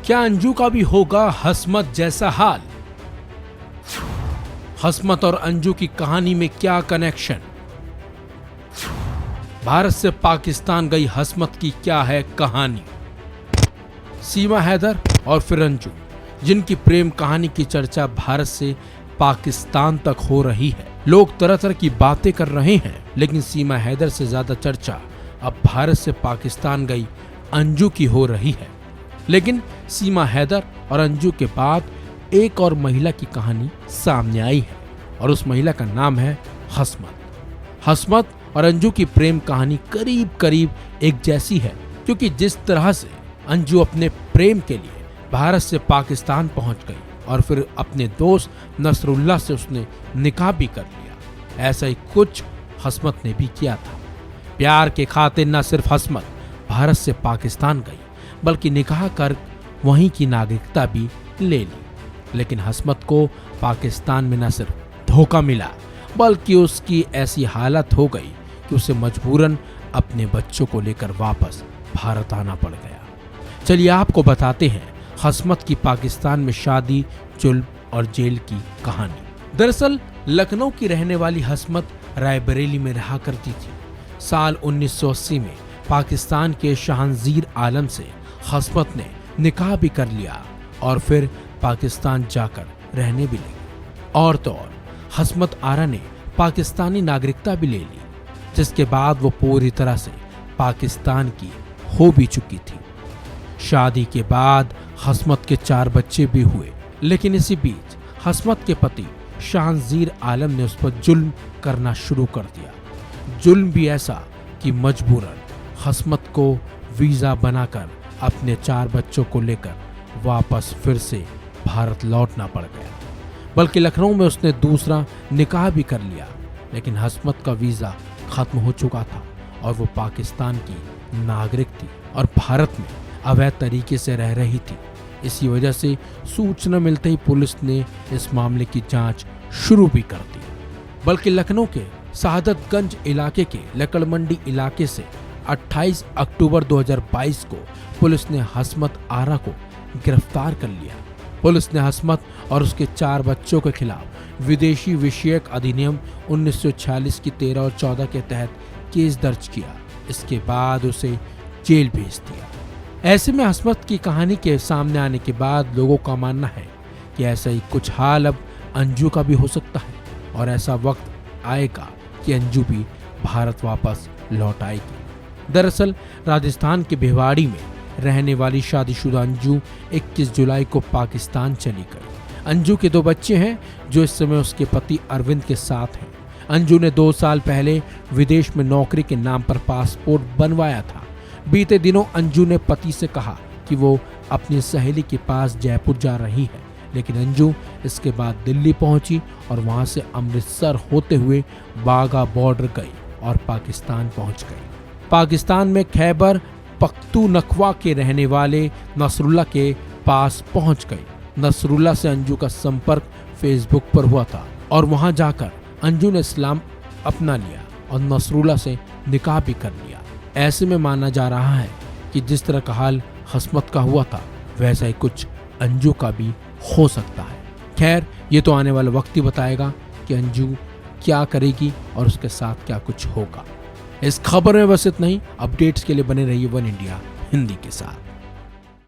क्या अंजू का भी होगा हसमत जैसा हाल? हसमत और अंजू की कहानी में क्या कनेक्शन? भारत से पाकिस्तान गई हसमत की क्या है कहानी? सीमा हैदर और फिर अंजू, जिनकी प्रेम कहानी की चर्चा भारत से पाकिस्तान तक हो रही है। लोग तरह तरह की बातें कर रहे हैं, लेकिन सीमा हैदर से ज्यादा चर्चा अब भारत से पाकिस्तान गई अंजू की हो रही है। लेकिन सीमा हैदर और अंजू के बाद एक और महिला की कहानी सामने आई है और उस महिला का नाम है हसमत। हसमत और अंजू की प्रेम कहानी करीब करीब एक जैसी है, क्योंकि जिस तरह से अंजू अपने प्रेम के लिए भारत से पाकिस्तान पहुंच गई और फिर अपने दोस्त नसरुल्लाह से उसने निकाह भी कर लिया, ऐसा ही कुछ हसमत ने भी किया था। प्यार के खातिर न सिर्फ हसमत भारत से पाकिस्तान गई, बल्कि निकाह कर वहीं की नागरिकता भी ले ली। लेकिन हसमत को पाकिस्तान में न सिर्फ धोखा मिला, बल्कि उसकी ऐसी हालत हो गई कि उसे मजबूरन अपने बच्चों को लेकर वापस भारत आना पड़ गया। चलिए आपको बताते हैं हसमत की पाकिस्तान में शादी, जुल्म और जेल की कहानी। दरअसल लखनऊ की रहने वाली हसमत रायबरेली में रहा करती थी। साल 1980 में पाकिस्तान के शहनज़ीर आलम से हसमत ने निकाह भी कर लिया और फिर पाकिस्तान जाकर रहने भी लगी। और तो और हसमत आरा ने पाकिस्तानी नागरिकता भी ले ली, जिसके बाद वो पूरी तरह से पाकिस्तान की हो भी चुकी थी। शादी के बाद हसमत के 4 बच्चे भी हुए, लेकिन इसी बीच हसमत के पति शहनज़ीर आलम ने उस पर जुल्म करना शुरू कर दिया। जुल्म भी ऐसा कि मजबूरन हसमत को वीजा बनाकर अपने 4 बच्चों को लेकर वापस फिर से भारत लौटना पड़ गया। बल्कि लखनऊ में उसने दूसरा निकाह भी कर लिया, लेकिन हसमत का वीजा खत्म हो चुका था और वो पाकिस्तान की नागरिक थी और भारत में अवैध तरीके से रह रही थी। इसी वजह से सूचना मिलते ही पुलिस ने इस मामले की जांच शुरू भी कर दी। बल्कि लखनऊ के शहादतगंज इलाके के लकड़ मंडी इलाके से 28 अक्टूबर 2022 को पुलिस ने हसमत आरा को गिरफ्तार कर लिया। पुलिस ने हसमत और उसके 4 बच्चों के खिलाफ विदेशी विषयक अधिनियम 1946 की 13 और 14 के तहत केस दर्ज किया। इसके बाद उसे जेल भेज दिया। ऐसे में हसमत की कहानी के सामने आने के बाद लोगों का मानना है कि ऐसा ही कुछ हाल अब अंजू का भी हो सकता है और ऐसा वक्त आएगा कि अंजू भी भारत वापस लौट आएगी। दरअसल राजस्थान के भिवाड़ी में रहने वाली शादीशुदा अंजू 21 जुलाई को पाकिस्तान चली गई। अंजू के 2 बच्चे हैं जो इस समय उसके पति अरविंद के साथ हैं। अंजू ने 2 साल पहले विदेश में नौकरी के नाम पर पासपोर्ट बनवाया था। बीते दिनों अंजू ने पति से कहा कि वो अपनी सहेली के पास जयपुर जा रही है, लेकिन अंजू इसके बाद दिल्ली पहुंची और वहां से अमृतसर होते हुए बाघा बॉर्डर गई और पाकिस्तान पहुंच गई। पाकिस्तान में खैबर पख्तूनख्वा के रहने वाले नसरुल्लाह के पास पहुंच गई। नसरुल्लाह से अंजू का संपर्क फेसबुक पर हुआ था और वहां जाकर अंजू ने इस्लाम अपना लिया और नसरुल्लाह से निकाह भी कर लिया। ऐसे में माना जा रहा है कि जिस तरह का हाल हसमत का हुआ था, वैसा ही कुछ अंजू का भी हो सकता है। खैर, ये तो आने वाला वक्त ही बताएगा कि अंजू क्या करेगी और उसके साथ क्या कुछ होगा। इस खबर में बस इतना ही। अपडेट्स के लिए बने रहिए वन इंडिया हिंदी के साथ।